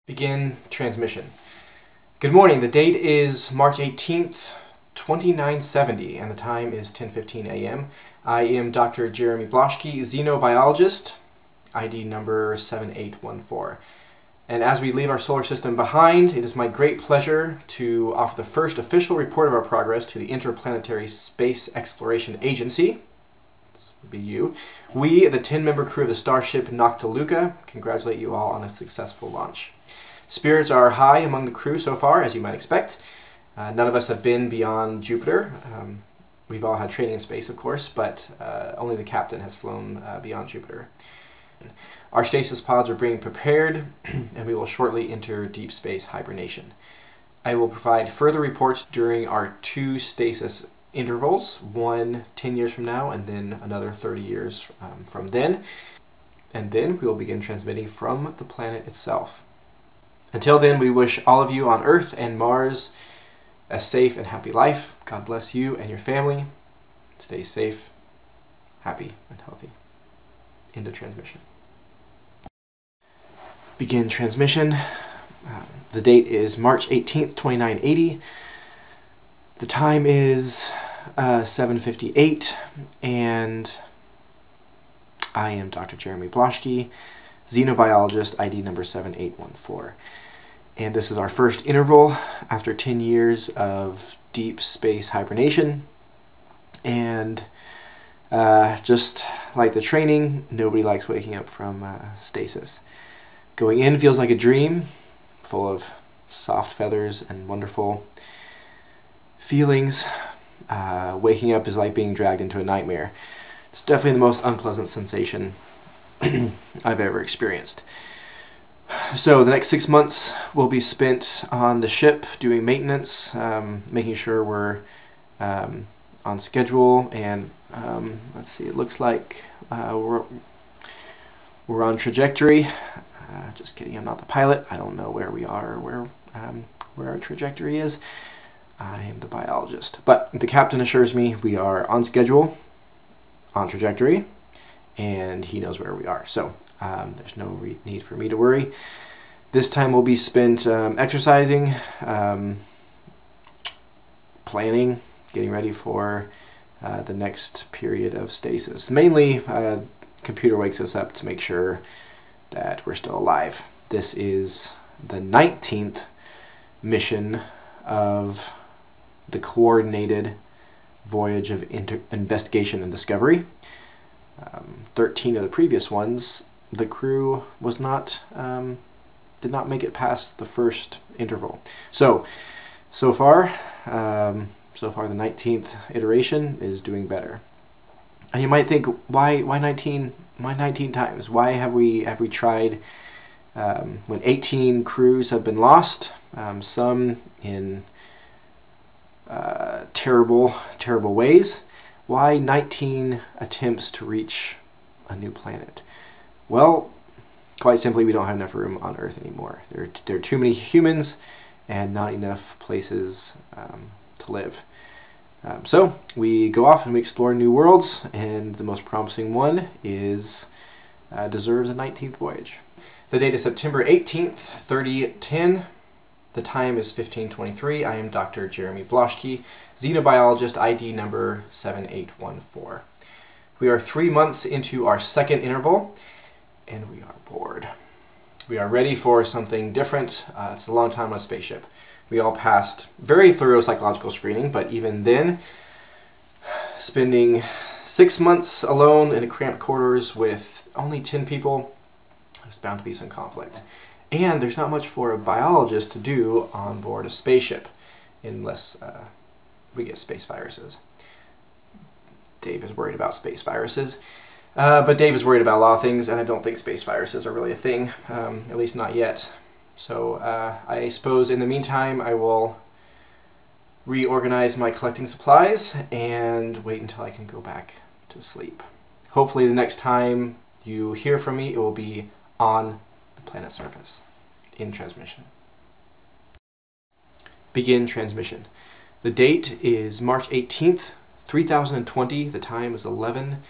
Begin transmission. Good morning. The date is March 18th, 2970, and the time is 10:15 a.m. I am Dr. Jeremy Bloschke, xenobiologist, ID number 7814. And as we leave our solar system behind, it is my great pleasure to offer the first official report of our progress to the Interplanetary Space Exploration Agency. This would be you. We, the 10-member crew of the starship Noctiluca, congratulate you all on a successful launch. Spirits are high among the crew so far, as you might expect. None of us have been beyond Jupiter. We've all had training in space, of course, but only the captain has flown beyond Jupiter. Our stasis pods are being prepared, and we will shortly enter deep space hibernation. I will provide further reports during our 2 stasis intervals, one 10 years from now, and then another 30 years from then. And then we will begin transmitting from the planet itself. Until then, we wish all of you on Earth and Mars a safe and happy life. God bless you and your family. Stay safe, happy, and healthy. End of transmission. Begin transmission. The date is March 18th, 2980. The time is 7:58, and I am Dr. Jeremy Bloschke, xenobiologist, ID number 7814. And this is our first interval after 10 years of deep space hibernation. And just like the training, nobody likes waking up from stasis. Going in feels like a dream, full of soft feathers and wonderful feelings. Waking up is like being dragged into a nightmare. It's definitely the most unpleasant sensation I've ever experienced. So the next 6 months will be spent on the ship doing maintenance, making sure we're on schedule, and let's see, it looks like we're on trajectory. Just kidding, I'm not the pilot. I don't know where we are or where our trajectory is. I am the biologist. But the captain assures me we are on schedule, on trajectory, and he knows where we are. So there's no need for me to worry. This time will be spent exercising, planning, getting ready for the next period of stasis. Mainly, computer wakes us up to make sure that we're still alive. This is the 19th mission of the coordinated voyage of investigation and discovery. 13 of the previous ones, the crew was not did not make it past the first interval. So far the 19th iteration is doing better. And you might think, why 19? Why 19 times? Why have we tried when 18 crews have been lost, some in terrible ways? Why 19 attempts to reach a new planet? Well, quite simply, we don't have enough room on Earth anymore. There are too many humans and not enough places to live. So we go off and we explore new worlds, and the most promising one deserves a 19th voyage. The date is September 18th, 3010. The time is 15:23. I am Dr. Jeremy Bloschke, xenobiologist, ID number 7814. We are 3 months into our second interval, and we are bored. We are ready for something different. It's a long time on a spaceship. We all passed very thorough psychological screening, but even then, spending 6 months alone in a cramped quarters with only 10 people, there's bound to be some conflict. And there's not much for a biologist to do on board a spaceship, unless we get space viruses. Dave is worried about space viruses, but Dave is worried about a lot of things, and I don't think space viruses are really a thing, at least not yet. So I suppose in the meantime I will reorganize my collecting supplies and wait until I can go back to sleep. Hopefully the next time you hear from me, it will be on the planet surface. In transmission. Begin transmission. The date is March 18th, 3020. The time is 11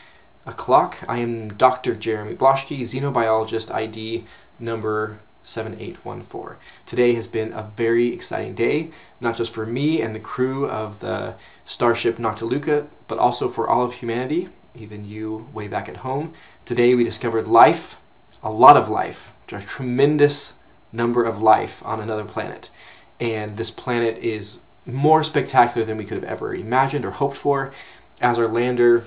o'clock. I am Dr. Jeremy Bloschke, xenobiologist, ID number 7814. Today has been a very exciting day, not just for me and the crew of the starship Noctiluca, but also for all of humanity, even you way back at home. Today we discovered life, a lot of life, a tremendous number of life on another planet. And this planet is more spectacular than we could have ever imagined or hoped for. As our lander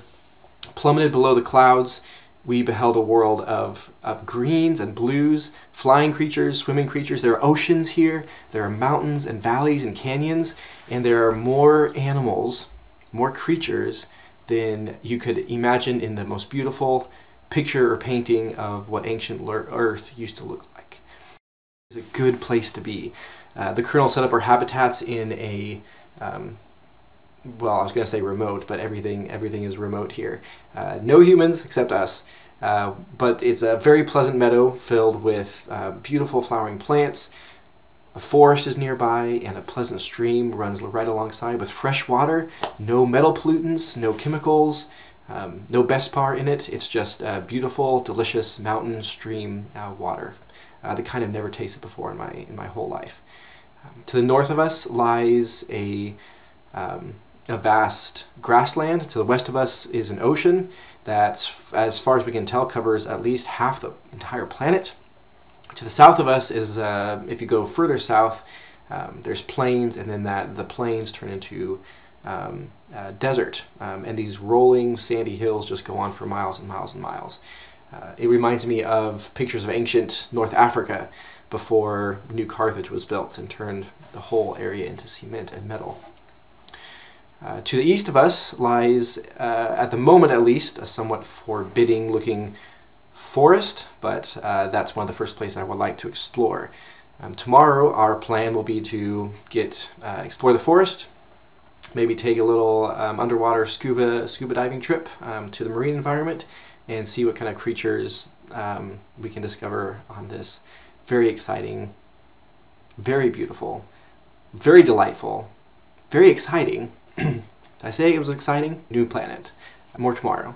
plummeted below the clouds, we beheld a world of greens and blues, flying creatures, swimming creatures. There are oceans here, there are mountains and valleys and canyons, and there are more animals, more creatures than you could imagine in the most beautiful picture or painting of what ancient Earth used to look like. It's a good place to be. The Colonel set up our habitats in a, well, I was going to say remote, but everything is remote here. No humans except us, but it's a very pleasant meadow filled with beautiful flowering plants. A forest is nearby, and a pleasant stream runs right alongside with fresh water, no metal pollutants, no chemicals, no Bespar in it. It's just beautiful, delicious mountain stream water, the kind I've never tasted before in my whole life. To the north of us lies a vast grassland. To the west of us is an ocean that, as far as we can tell, covers at least half the entire planet. To the south of us is, if you go further south, there's plains, and then the plains turn into desert, and these rolling sandy hills just go on for miles and miles and miles. It reminds me of pictures of ancient North Africa before New Carthage was built and turned the whole area into cement and metal. To the east of us lies, at the moment at least, a somewhat forbidding looking forest, but that's one of the first places I would like to explore. Tomorrow our plan will be to explore the forest, maybe take a little underwater scuba diving trip to the marine environment, and see what kind of creatures we can discover on this very exciting, very beautiful, very delightful, very exciting, did I say it was exciting? New planet. More tomorrow.